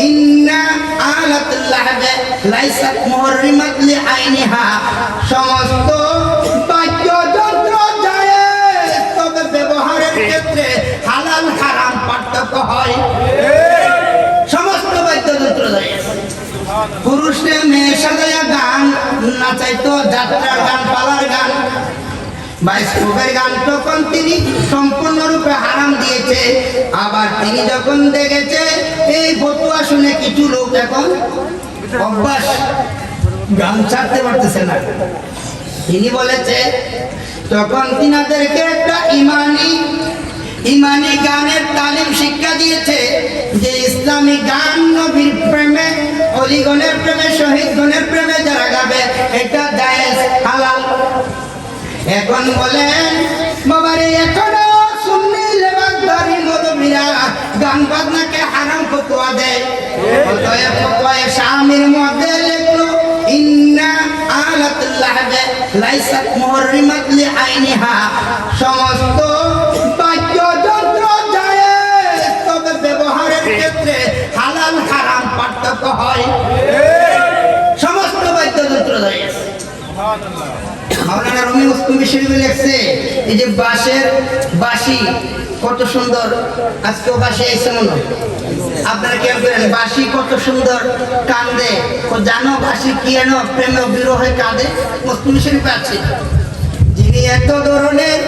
ইন্না আলাতুল লাহবে লাইসাত মুহরিমাত লিআইনিহা, সমস্ত বাদ্যযন্ত্র জায়েজ, তবে ব্যবহারের ক্ষেত্রে হালাল হারাম পার্থক্য হয়। সমস্ত বাদ্যযন্ত্র জায়েজ। পুরুষে মেয়ে সাজায়া গান নাচাইতো, যাত্রার গান, পালার গান, বাইস্কোপের গান, তখন তিনি সম্পূর্ণরূপে হারাম দিয়েছে। আবার তিনি যখন দেখেছে এই ফতোয়া শুনে কিছু লোক এখন অভ্যাস গান ছাড়তে পারতেছে না, তিনি বলেছে, তখন তিনাদেরকে একটা ইমানি গানের তালিম শিক্ষা দিয়েছে যে ইসলামী গান নবীর প্রেমে, অলিগণের প্রেমে, শহীদগণের প্রেমে যারা গাবে এটা জায়েজ, হালাল। এখন বলেন বাবারে, এখনো সুন্নি লেবাসদারি মৌলবীরা গান বাজনাকে হারাম ফতোয়া দেয়। অতএব ফতোয়ায়ে শামির মধ্যে লিখলো ইন্না আলাতুল লাহবে লাইসাত মুহরিমাত লিআইনিহা, সমস্ত বাদ্যযন্ত্র জায়েজ, তবে ব্যবহারের ক্ষেত্রে হালাল হারাম পার্থক্য হয়। সমস্ত বাদ্যযন্ত্র জায়েজ। মাওলানা রুমি উসকুমি শরীফে লেখছে, এই যে বাঁশি কত সুন্দর, আজকেও বাঁশি আইছে মনে হয়, আপনারা কেউ করেন বাঁশি কত সুন্দর কান্দে, ও জানো বাঁশি কি এনো প্রেমে বিরহে কাঁদে, উসকুমি শরীফে আছে। যিনি এত ধরনের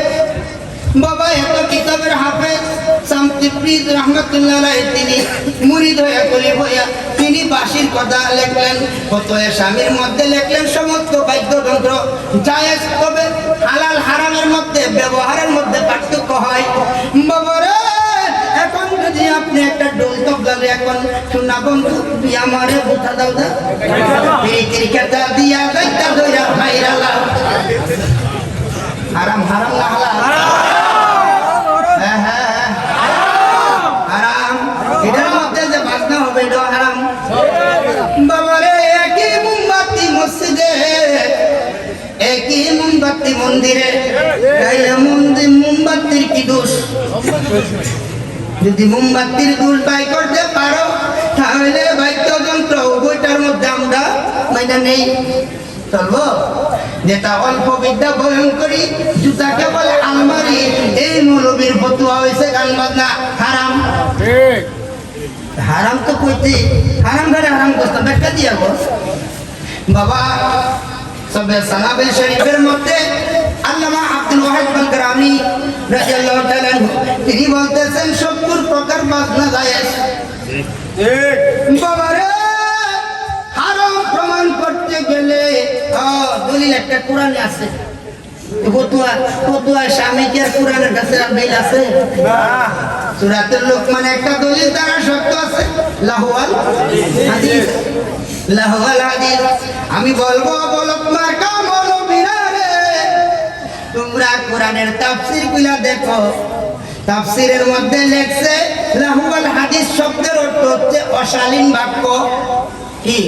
বাবা, এত কিতাবের হাফেজ শামতিপ্রিদ রহমাতুল্লাহ আলাইহি, তিনি মুরিদ হইয়া কলিব হইয়া তিনি বাঁশির কথা লিখলেন। ফতোয়া শামির মধ্যে লিখলেন সমস্ত বাদ্যযন্ত্র জায়েজ, তবে হালাল হারামের মধ্যে ব্যবহারের মধ্যে পার্থক্য হয়। বাবারে, এখন যদি আপনি একটা ডোল তবলা এখন শোনা বন্ধু আমারে বুঝা দাও দা, এই ক্রিকেটা দিয়া যাইতা দইরা ভাইরালা, হারাম হারাম না হালাল? হারাম। এটার মধ্যে যে বাজনা হবে এটা হারাম। বাবারে, একই মোমবাতি মসজিদে, একই মোমবাতি মন্দিরে, তাইলে মোমবাতির কি দোষ? যদি মোমবাতির দোষ বাই করতে পারো, তাহলে বাদ্যযন্ত্র উভয়টার মধ্যে আমরা মাইনা নেই, চলবো? যেটা অল্প বিদ্যা বয়ন করি, জুতাকে বলে আলমারি, এই মৌলবীর ফতোয়া হয়েছে গান বাজনা হারাম। হারাম তো কইতে হারাম ধরে হারাম করতে ব্যাখ্যা দিয়া গো বাবা। সবে সালাবে শরীফের মধ্যে আল্লামা আব্দুল ওয়াহিদ বালগ্রামি রাদিয়াল্লাহু তাআলা তিনি বলতেছেন 70 প্রকার বাজনা জায়েজ। বাবারে, হারাম প্রমাণ করতে গেলে দলিল একটা কোরআনে আছে। ফতোয়া স্বামী কি আর কোরআনের কাছে মিল আছে? সূরাতুল লুকমান একটা দলিল দ্বারা সত্য আছে, লাহুয়াল হাদিস, লাহুয়াল হাদিস। আমি বলবো বলকমার কামলবীরা রে, তোমরা কোরআনের তাফসীর গুলা দেখো, তাফসীরের মধ্যে লেখছে লাহুয়াল হাদিস শব্দের অর্থ হচ্ছে অশালীন বাক্য। কি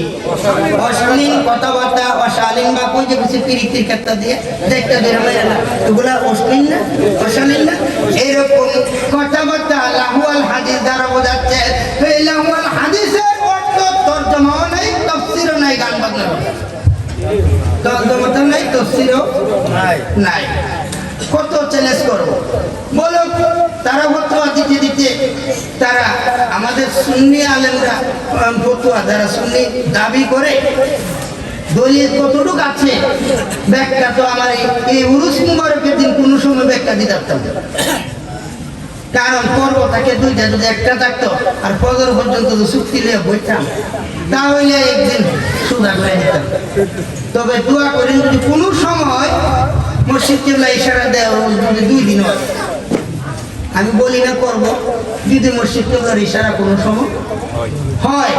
অশালীন কথাবার্তা, অশালীন বাক্য, যে বেশি প্রীতির ক্ষেত্রে দিয়ে দেখতে বেরোয় না, এগুলা অশ্লীল না, অশালীন না, এইরকম কথাবার্তা লাহুয়াল হাদিস দ্বারা বোঝাচ্ছে। এই লাহুয়াল হাদিসের অর্থ তর্জমাও নাই, তাফসীরও নাই, গান বাজনা তর্জমাও নাই, তাফসীরও নাই। কত চ্যালেঞ্জ করবো বলো? তারা ফতোয়া দিতে দিতে তারা আমাদের সুন্নি আলেমরা ফতোয়া যারা সুন্নি দাবি করে দলিল কতটুকু আছে ব্যাখ্যা তো আমার এই উরুস মুবারকের দিন কোনো সময় ব্যাখ্যা দিতে পারতাম না, কারণ পর্ব থাকে দুইটা, যদি একটা থাকতো আর ফজর পর্যন্ত চুক্তি নিয়ে বইতাম তাহলে একদিন সুদা করে দিতাম। তবে দোয়া করেন যদি কোনো সময় মসজিদ কেবলা ইশারা দেয় যদি 2 দিন হয়, আমি বলি না করবো, যদি মসজিদ কেবলার ইশারা কোনো সময় হয়